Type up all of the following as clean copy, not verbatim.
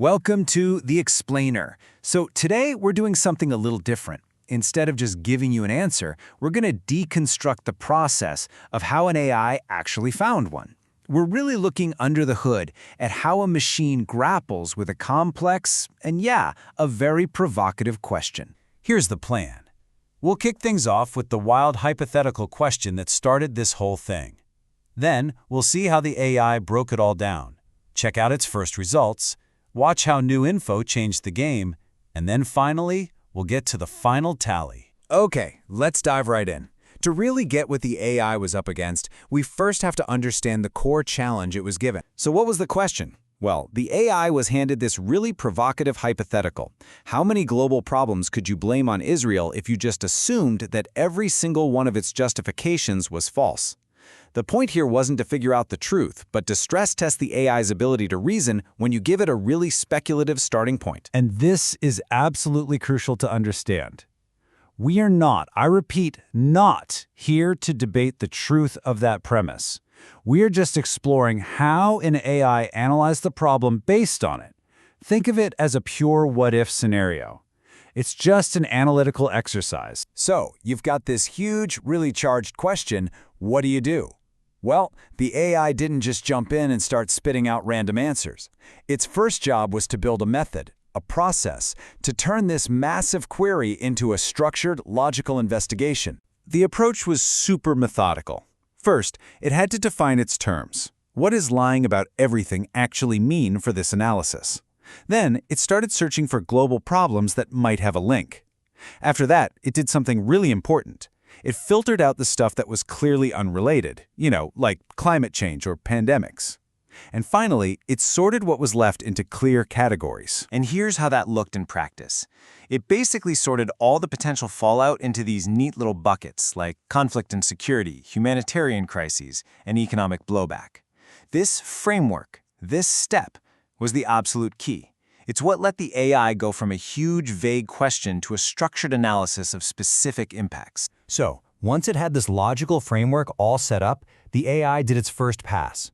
Welcome to The Explainer. So today we're doing something a little different. Instead of just giving you an answer, we're going to deconstruct the process of how an AI actually found one. We're really looking under the hood at how a machine grapples with a complex and, a very provocative question. Here's the plan. We'll kick things off with the wild hypothetical question that started this whole thing. Then we'll see how the AI broke it all down, check out its first results, watch how new info changed the game, and then finally, we'll get to the final tally. Okay, let's dive right in. To really get what the AI was up against, we first have to understand the core challenge it was given. So what was the question? Well, the AI was handed this really provocative hypothetical. How many global problems could you blame on Israel if you just assumed that every single one of its justifications was false? The point here wasn't to figure out the truth, but to stress test the AI's ability to reason when you give it a really speculative starting point. And this is absolutely crucial to understand. We are not, I repeat, not here to debate the truth of that premise. We are just exploring how an AI analyzed the problem based on it. Think of it as a pure what-if scenario. It's just an analytical exercise. So, you've got this huge, really charged question, what do you do? Well, the AI didn't just jump in and start spitting out random answers. Its first job was to build a method, a process, to turn this massive query into a structured, logical investigation. The approach was super methodical. First, it had to define its terms. What does lying about everything actually mean for this analysis? Then, it started searching for global problems that might have a link. After that, it did something really important. It filtered out the stuff that was clearly unrelated, like climate change or pandemics. And finally, it sorted what was left into clear categories. And here's how that looked in practice. It basically sorted all the potential fallout into these neat little buckets, like conflict and security, humanitarian crises, and economic blowback. This framework, this step, was the absolute key. It's what let the AI go from a huge, vague question to a structured analysis of specific impacts. So, once it had this logical framework all set up, the AI did its first pass.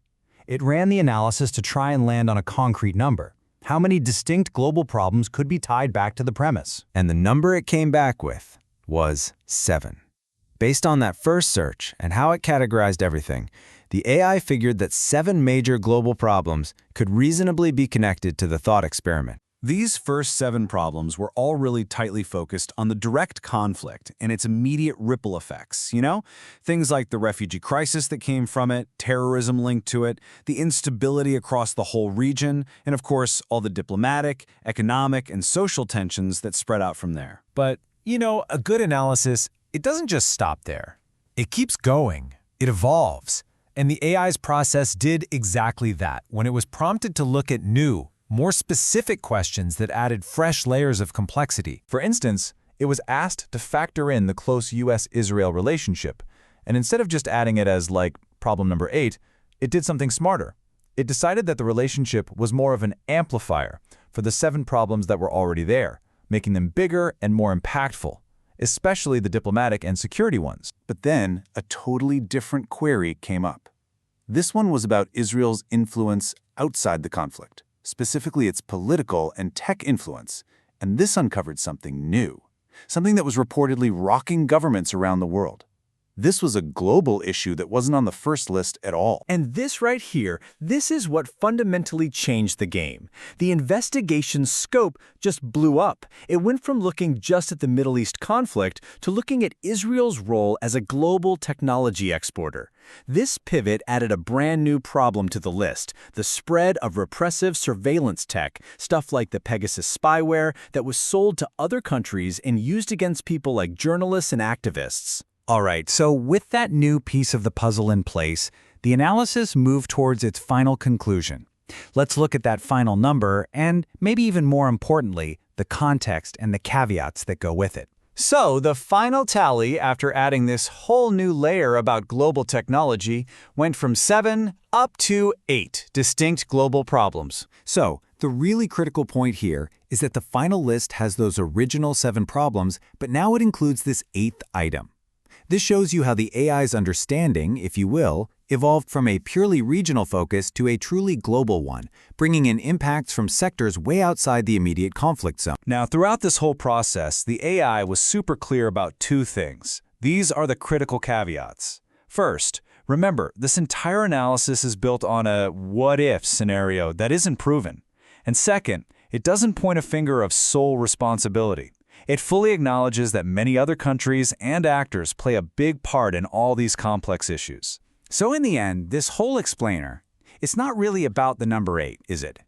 It ran the analysis to try and land on a concrete number. How many distinct global problems could be tied back to the premise? And the number it came back with was 7. Based on that first search and how it categorized everything, the AI figured that 7 major global problems could reasonably be connected to the thought experiment. These first 7 problems were all really tightly focused on the direct conflict and its immediate ripple effects, Things like the refugee crisis that came from it, terrorism linked to it, the instability across the whole region, and of course, all the diplomatic, economic, and social tensions that spread out from there. But, a good analysis, it doesn't just stop there. It keeps going. It evolves. And the AI's process did exactly that when it was prompted to look at new, more specific questions that added fresh layers of complexity. For instance, it was asked to factor in the close US-Israel relationship, and instead of just adding it as, problem number 8, it did something smarter. It decided that the relationship was more of an amplifier for the 7 problems that were already there, making them bigger and more impactful, especially the diplomatic and security ones. But then, a totally different query came up. This one was about Israel's influence outside the conflict, specifically its political and tech influence, and this uncovered something new, something that was reportedly rocking governments around the world. This was a global issue that wasn't on the first list at all. And this right here, this is what fundamentally changed the game. The investigation's scope just blew up. It went from looking just at the Middle East conflict to looking at Israel's role as a global technology exporter. This pivot added a brand new problem to the list, the spread of repressive surveillance tech, stuff like the Pegasus spyware that was sold to other countries and used against people like journalists and activists. All right, so with that new piece of the puzzle in place, the analysis moved towards its final conclusion. Let's look at that final number and, maybe even more importantly, the context and the caveats that go with it. So, the final tally, after adding this whole new layer about global technology, went from 7 up to 8 distinct global problems. So, the really critical point here is that the final list has those original 7 problems, but now it includes this 8th item. This shows you how the AI's understanding, if you will, evolved from a purely regional focus to a truly global one, bringing in impacts from sectors way outside the immediate conflict zone. Now, throughout this whole process, the AI was super clear about two things. These are the critical caveats. First, remember, this entire analysis is built on a what-if scenario that isn't proven. And second, it doesn't point a finger of sole responsibility. It fully acknowledges that many other countries and actors play a big part in all these complex issues. So in the end, this whole explainer, it's not really about the number 8, is it?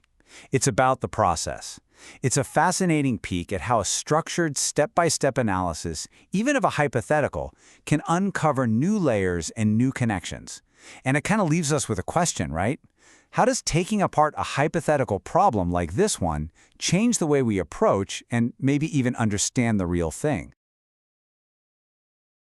It's about the process. It's a fascinating peek at how a structured step-by-step analysis, even of a hypothetical, can uncover new layers and new connections. And it kind of leaves us with a question, right? How does taking apart a hypothetical problem like this one change the way we approach and maybe even understand the real thing?